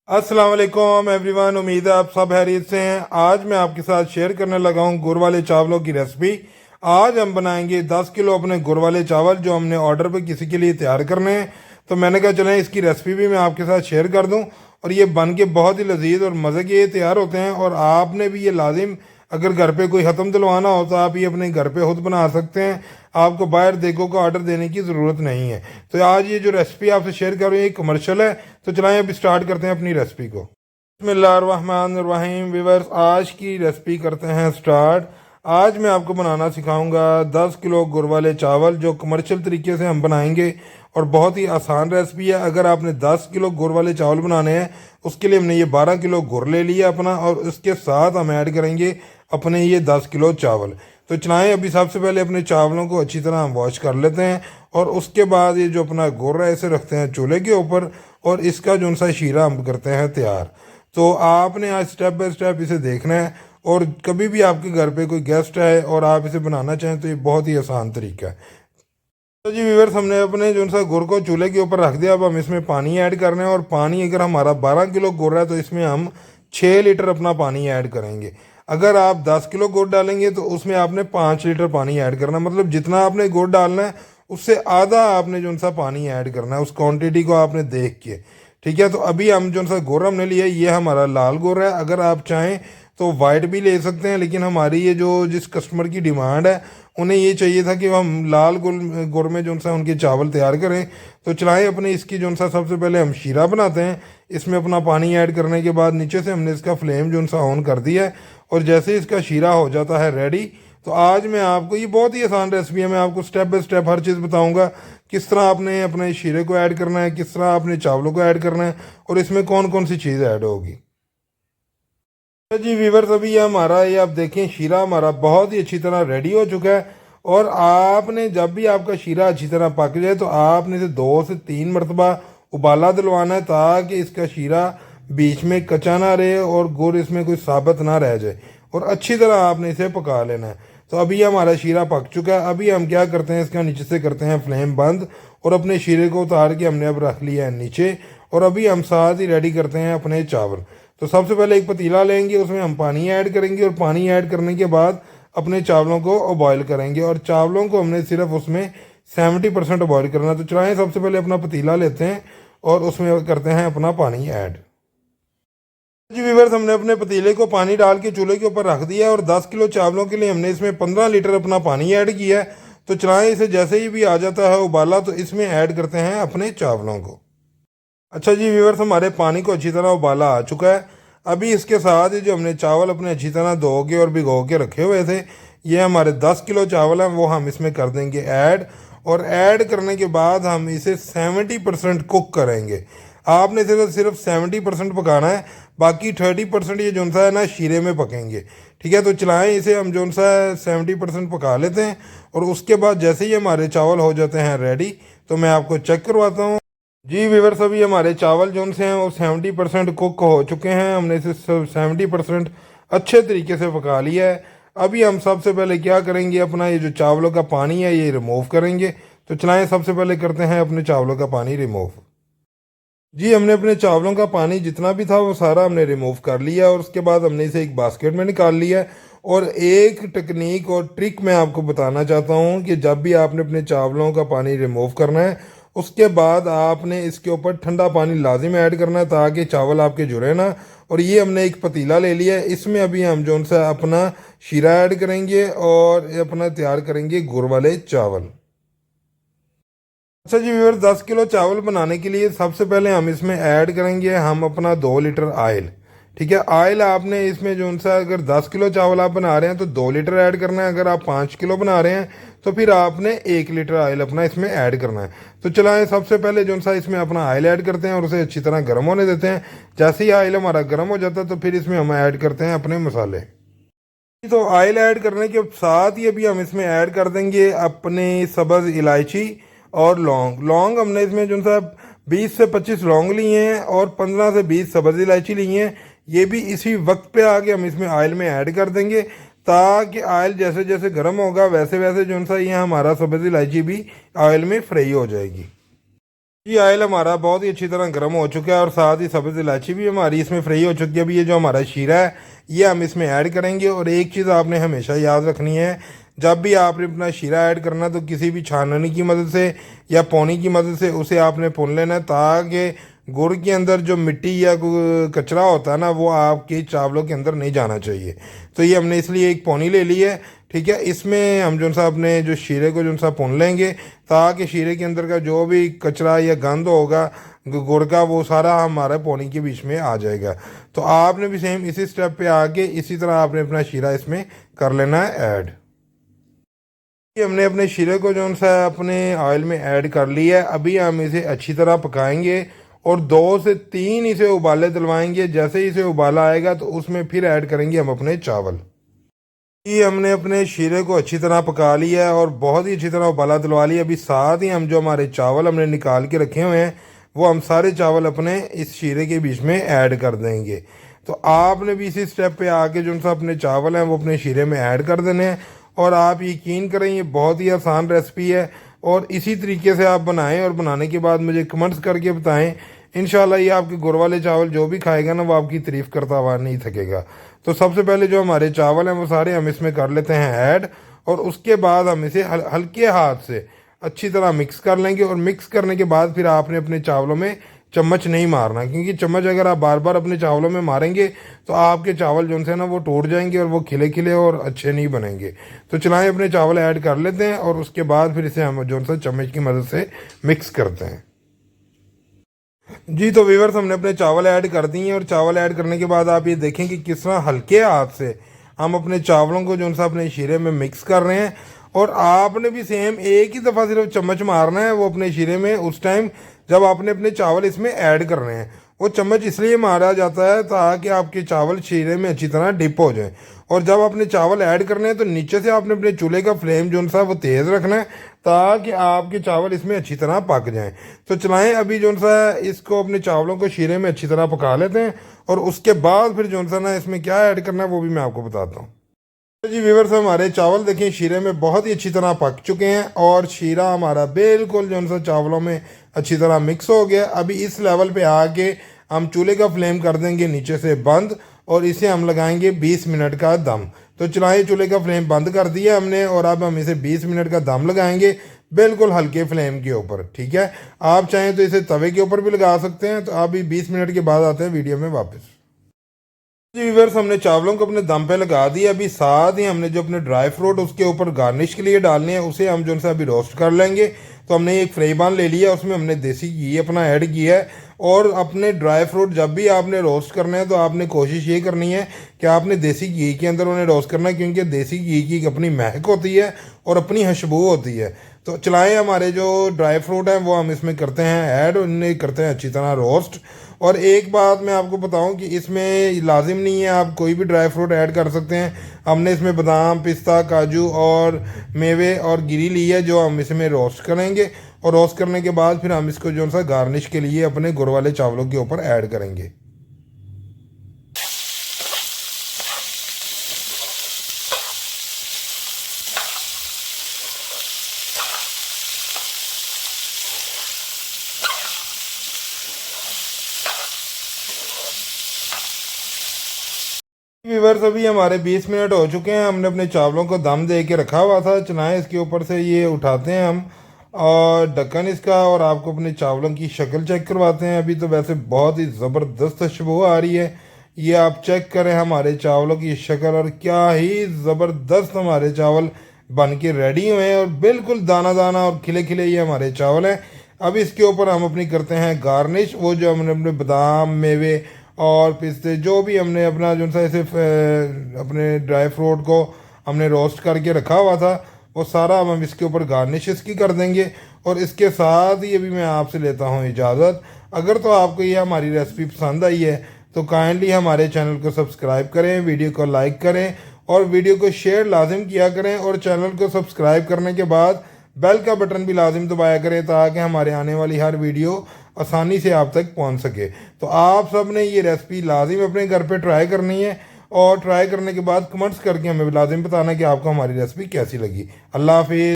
अस्सलाम वालेकुम एवरीवन। उम्मीद है आप सब खैरियत से हैं। आज मैं आपके साथ शेयर करने लगा हूँ गुड़ वाले चावलों की रेसिपी। आज हम बनाएंगे 10 किलो अपने गुड़ वाले चावल जो हमने ऑर्डर पे किसी के लिए तैयार करने हैं। तो मैंने कहा चलें इसकी रेसिपी भी मैं आपके साथ शेयर कर दूं। और ये बन के बहुत ही लजीज और मज़े के ये तैयार होते हैं। और आपने भी ये लाजिम, अगर घर पे कोई ख़त्म दिलवाना हो तो आप ये अपने घर पे खुद बना सकते हैं। आपको बाहर देखो को ऑर्डर देने की ज़रूरत नहीं है। तो आज ये जो रेसिपी आपसे शेयर कर रही हूँ ये कमर्शियल है। तो चलाएं अब स्टार्ट करते हैं अपनी रेसिपी को। बिस्मिल्लाहिर्रहमानिर्रहीम वीवर्स, आज की रेसिपी करते हैं स्टार्ट। आज मैं आपको बनाना सिखाऊंगा 10 किलो गुड़ वाले चावल जो कमर्शियल तरीके से हम बनाएंगे। और बहुत ही आसान रेसिपी है। अगर आपने 10 किलो गुड़ वाले चावल बनाने हैं उसके लिए हमने ये 12 किलो गुड़ ले लिया अपना, और उसके साथ हम ऐड करेंगे अपने ये 10 किलो चावल। तो चलाएं अभी सबसे पहले अपने चावलों को अच्छी तरह हम वॉश कर लेते हैं। और उसके बाद ये जो अपना गुड़ है इसे रखते हैं चूल्हे के ऊपर, और इसका जो सा शीरा हम करते हैं तैयार। तो आपने आज स्टेप बाय स्टेप इसे देखना है। और कभी भी आपके घर पे कोई गेस्ट है और आप इसे बनाना चाहें तो ये बहुत ही आसान तरीका है। तो जी व्यूअर्स, हमने अपने जो सा गुड़ को चूल्हे के ऊपर रख दिया। अब हम इसमें पानी ऐड करना है। और पानी अगर हमारा 12 किलो गुड़ है तो इसमें हम 6 लीटर अपना पानी ऐड करेंगे। अगर आप 10 किलो गुड़ डालेंगे तो उसमें आपने 5 लीटर पानी ऐड करना, मतलब जितना आपने गुड़ डालना है उससे आधा आपने जो सा पानी ऐड करना है। उस क्वांटिटी को आपने देख के, ठीक है। तो अभी हम जो सा गुड़ हमने लिया ये हमारा लाल गुड़ है। अगर आप चाहें तो वाइट भी ले सकते हैं, लेकिन हमारी ये जो जिस कस्टमर की डिमांड है उन्हें ये चाहिए था कि हम लाल गुड़ गुड़ में जो सा उनके चावल तैयार करें। तो चलाएं अपने इसकी जो सा सबसे पहले हम शीरा बनाते हैं। इसमें अपना पानी ऐड करने के बाद नीचे से हमने इसका फ्लेम जो सा ऑन कर दिया है। और जैसे ही इसका शीरा हो जाता है रेडी, तो आज मैं आपको, ये बहुत ही आसान रेसिपी है, मैं आपको स्टेप बाय स्टेप हर चीज़ बताऊंगा। किस तरह आपने अपने शीरे को ऐड करना है, किस तरह आपने चावलों को ऐड करना है, और इसमें कौन कौन सी चीज़ ऐड होगी। तो जी वीवर्स, अभी ये हमारा, ये आप देखें शीरा हमारा बहुत ही अच्छी तरह रेडी हो चुका है। और आपने जब भी आपका शीरा अच्छी तरह पक जाए तो आपने इसे 2 से 3 मरतबा उबाला दिलवाना है, ताकि इसका शीरा बीच में कच्चा ना रहे और गुड़ इसमें कोई साबित ना रह जाए। और अच्छी तरह आपने इसे पका लेना है। तो अभी हमारा शीरा पक चुका है। अभी हम क्या करते हैं, इसका नीचे से करते हैं फ्लेम बंद, और अपने शीरे को उतार के हमने अब रख लिया है नीचे। और अभी हम साथ ही रेडी करते हैं अपने चावल। तो सबसे पहले एक पतीला लेंगे, उसमें हम पानी ऐड करेंगे, और पानी ऐड करने के बाद अपने चावलों को बॉईल करेंगे। और चावलों को हमने सिर्फ उसमें 70% बॉईल करना। तो चलाएं सबसे पहले अपना पतीला लेते हैं और उसमें करते हैं अपना पानी ऐड। जी व्यूअर्स, हमने अपने पतीले को पानी डाल के चूल्हे के ऊपर रख दिया है। और 10 किलो चावलों के लिए हमने इसमें 15 लीटर अपना पानी ऐड किया है। तो चलाएं इसे, जैसे ही भी आ जाता है उबाला तो इसमें ऐड करते हैं अपने चावलों को। अच्छा जी व्यूअर्स, हमारे पानी को अच्छी तरह उबाला आ चुका है। अभी इसके साथ ही जो हमने चावल अपने अच्छी तरह धो के और भिगो के रखे हुए थे, ये हमारे 10 किलो चावल हैं, वो हम इसमें कर देंगे ऐड। और ऐड करने के बाद हम इसे 70% कुक करेंगे। आपने सिर्फ सिर्फ 70% पकाना है, बाकी 30% ये जो सा है ना शीरे में पकेंगे। ठीक है, तो चलाएं इसे, हम जो सा 70% पका लेते हैं। और उसके बाद जैसे ही हमारे चावल हो जाते हैं रेडी, तो मैं आपको चेक करवाता हूँ। जी व्यूअर्स, अभी हमारे चावल जो से हैं वो 70% कुक हो चुके हैं। हमने इसे 70% अच्छे तरीके से पका लिया है। अभी हम सबसे पहले क्या करेंगे, अपना ये जो चावलों का पानी है ये रिमूव करेंगे। तो चलाएं सबसे पहले करते हैं अपने चावलों का पानी रिमूव। जी, हमने अपने चावलों का पानी जितना भी था वो सारा हमने रिमूव कर लिया। और उसके बाद हमने इसे एक बास्केट में निकाल लिया है। और एक टेक्निक और ट्रिक मैं आपको बताना चाहता हूँ कि जब भी आपने अपने चावलों का पानी रिमूव करना है उसके बाद आपने इसके ऊपर ठंडा पानी लाजिम ऐड करना है, ताकि चावल आपके जुड़े ना। और ये हमने एक पतीला ले लिया है, इसमें अभी हम जो सा अपना शीरा ऐड करेंगे और अपना तैयार करेंगे गुड़ वाले चावल। अच्छा जी व्यूअर्स, 10 किलो चावल बनाने के लिए सबसे पहले हम इसमें ऐड करेंगे हम अपना 2 लीटर ऑयल। ठीक है, ऑयल आपने इसमें जो सा, अगर 10 किलो चावल आप बना रहे हैं तो 2 लीटर ऐड करना है। अगर आप 5 किलो बना रहे हैं तो फिर आपने 1 लीटर ऑयल अपना इसमें ऐड करना है। तो चलाएं सबसे पहले जो सा इसमें अपना ऑयल ऐड करते हैं और उसे अच्छी तरह गर्म होने देते हैं। जैसे ही ऑयल हमारा गर्म हो जाता है तो फिर इसमें हम ऐड करते हैं अपने मसाले। तो ऑयल ऐड करने के साथ ही अभी हम इसमें ऐड कर देंगे अपने सब्ज़ इलायची और लौंग। लौंग हमने इसमें जो सा 20 से 25 लौंग लिए हैं और 15 से 20 सब्ज़ इलायची ली हैं। ये भी इसी वक्त पे आके हम इसमें ऑयल में ऐड कर देंगे, ताकि ऑयल जैसे जैसे गर्म होगा वैसे वैसे जो सा ये हमारा सब्ज़ इलायची भी ऑयल में फ्राई हो जाएगी। ये ऑयल हमारा बहुत ही अच्छी तरह गर्म हो चुका है और साथ ही सब्ज़ इलायची भी हमारी इसमें फ्राई हो चुकी है। अभी ये जो हमारा शीरा है ये हम इसमें ऐड करेंगे। और एक चीज़ आपने हमेशा याद रखनी है, जब भी आपने अपना शीरा ऐड करना तो किसी भी छाननी की मदद से या पौनी की मदद से उसे आपने भून लेना है, ताकि गुड़ के अंदर जो मिट्टी या कचरा होता है ना वो आपके चावलों के अंदर नहीं जाना चाहिए। तो ये हमने इसलिए एक पौनी ले ली है। ठीक है, इसमें हम जो सा अपने जो शीरे को जो सा भून लेंगे, ताकि शीरे के अंदर का जो भी कचरा या गंद होगा गुड़ का वो सारा हमारे पौनी के बीच में आ जाएगा। तो आपने भी सेम इसी स्टेप पे आके इसी तरह आपने अपना शीरा इसमें कर लेना है ऐड। हमने अपने शीरे को जो सा अपने ऑयल में ऐड कर लिया है। अभी हम इसे अच्छी तरह पकाएंगे और 2 से 3 इसे उबाले दिलवाएंगे। जैसे ही इसे उबाला आएगा तो उसमें फिर ऐड करेंगे हम अपने चावल। ये हमने अपने शीरे को अच्छी तरह पका लिया है और बहुत ही अच्छी तरह उबाला दिलवा लिया। अभी साथ ही हम जो हमारे चावल हमने निकाल के रखे हुए हैं वो हम सारे चावल अपने इस शीरे के बीच में ऐड कर देंगे। तो आपने भी इसी स्टेप पे आके जो सा अपने चावल हैं वो अपने शीरे में ऐड कर देने हैं। और आप यकीन करें ये बहुत ही आसान रेसिपी है और इसी तरीके से आप बनाएं और बनाने के बाद मुझे कमेंट्स करके बताएं। इंशाल्लाह ये आपके गुड़ वाले चावल जो भी खाएगा ना वो आपकी तारीफ़ करता हुआ नहीं थकेगा। तो सबसे पहले जो हमारे चावल हैं वो सारे हम इसमें कर लेते हैं ऐड और उसके बाद हम इसे हल्के हाथ से अच्छी तरह मिक्स कर लेंगे। और मिक्स करने के बाद फिर आपने अपने चावलों में चम्मच नहीं मारना, क्योंकि चम्मच अगर आप बार बार अपने चावलों में मारेंगे तो आपके चावल जो है ना वो टूट जाएंगे और वो खिले खिले और अच्छे नहीं बनेंगे। तो चलाएं अपने चावल ऐड कर लेते हैं और उसके बाद फिर इसे हम जो है चम्मच की मदद से मिक्स करते हैं। जी तो व्यूअर्स हमने अपने चावल ऐड कर दिए हैं और चावल ऐड करने के बाद आप ये देखें कि किस तरह हल्के हाथ से हम अपने चावलों को जो सा अपने शीरे में मिक्स कर रहे हैं। और आपने भी सेम एक ही दफ़ा सिर्फ चम्मच मारना है वो अपने शीरे में उस टाइम जब आपने अपने चावल इसमें ऐड करने हैं। वो चम्मच इसलिए मारा जाता है ताकि आपके चावल शीरे में अच्छी तरह डिप हो जाए। और जब आपने चावल ऐड करने हैं तो नीचे से आपने अपने चूल्हे का फ्लेम जो सा वो तेज़ रखना है ताकि आपके चावल इसमें अच्छी तरह पक जाएं। तो चलाएं अभी जो सा इसको अपने चावलों को शीरे में अच्छी तरह पका लेते हैं और उसके बाद फिर जो सा ना इसमें क्या ऐड करना है वो भी मैं आपको बताता हूँ। जी व्यूअर्स हमारे चावल देखें शीरे में बहुत ही अच्छी तरह पक चुके हैं और शीरा हमारा बिल्कुल जो सा चावलों में अच्छी तरह मिक्स हो गया। अभी इस लेवल पे आके हम चूल्हे का फ्लेम कर देंगे नीचे से बंद और इसे हम लगाएंगे 20 मिनट का दम। तो चलाएं चूल्हे का फ्लेम बंद कर दिया हमने और अब हम इसे 20 मिनट का दम लगाएंगे बिल्कुल हल्के फ्लेम के ऊपर। ठीक है, आप चाहें तो इसे तवे के ऊपर भी लगा सकते हैं। तो अभी 20 मिनट के बाद आते हैं वीडियो में वापस। जी व्यूअर्स हमने चावलों को अपने दम पे लगा दिया। अभी साथ ही हमने जो अपने ड्राई फ्रूट उसके ऊपर गार्निश के लिए डालने हैं उसे हम जो है अभी रोस्ट कर लेंगे। तो हमने एक फ्राई पैन ले लिया, उसमें हमने देसी घी अपना ऐड किया है। और अपने ड्राई फ्रूट जब भी आपने रोस्ट करना है तो आपने कोशिश ये करनी है कि आपने देसी घी के अंदर उन्हें रोस्ट करना है, क्योंकि देसी घी की अपनी महक होती है और अपनी खुशबू होती है। तो चलाएं हमारे जो ड्राई फ्रूट हैं वो हम इसमें करते हैं ऐड, उन्हें करते हैं अच्छी तरह रोस्ट। और एक बात मैं आपको बताऊं कि इसमें लाजिम नहीं है, आप कोई भी ड्राई फ्रूट ऐड कर सकते हैं। हमने इसमें बादाम, पिस्ता, काजू और मेवे और गिरी ली है जो हम इसमें रोस्ट करेंगे। और रोस्ट करने के बाद फिर हम इसको जो सा गार्निश के लिए अपने गुड़ वाले चावलों के ऊपर ऐड करेंगे। व्यूअर्स अभी हमारे 20 मिनट हो चुके हैं। हमने अपने चावलों को दम दे के रखा हुआ था। चनाएं इसके ऊपर से ये उठाते हैं हम और ढक्कन इसका, और आपको अपने चावलों की शक्ल चेक करवाते हैं। अभी तो वैसे बहुत ही ज़बरदस्त खुशबू आ रही है, ये आप चेक करें हमारे चावलों की शक्ल, और क्या ही ज़बरदस्त हमारे चावल बन के रेडी हुए हैं और बिल्कुल दाना दाना और खिले खिले ये हमारे चावल हैं। अब इसके ऊपर हम अपनी करते हैं गार्निश। वो जो हमने अपने बादाम, मेवे और पिस्ते जो भी हमने अपना जो सा ऐसे अपने ड्राई फ्रूट को हमने रोस्ट करके रखा हुआ था वो सारा हम इसके ऊपर गार्निश इसकी कर देंगे। और इसके साथ ही अभी मैं आपसे लेता हूँ इजाज़त। अगर तो आपको ये हमारी रेसिपी पसंद आई है तो काइंडली हमारे चैनल को सब्सक्राइब करें, वीडियो को लाइक करें और वीडियो को शेयर लाजिम किया करें। और चैनल को सब्सक्राइब करने के बाद बेल का बटन भी लाजिम दबाया करें ताकि हमारे आने वाली हर वीडियो आसानी से आप तक पहुंच सके। तो आप सब ने ये रेसिपी लाजिम अपने घर पे ट्राई करनी है और ट्राई करने के बाद कमेंट्स करके हमें लाजिम बताना कि आपको हमारी रेसिपी कैसी लगी। अल्लाह हाफिज़।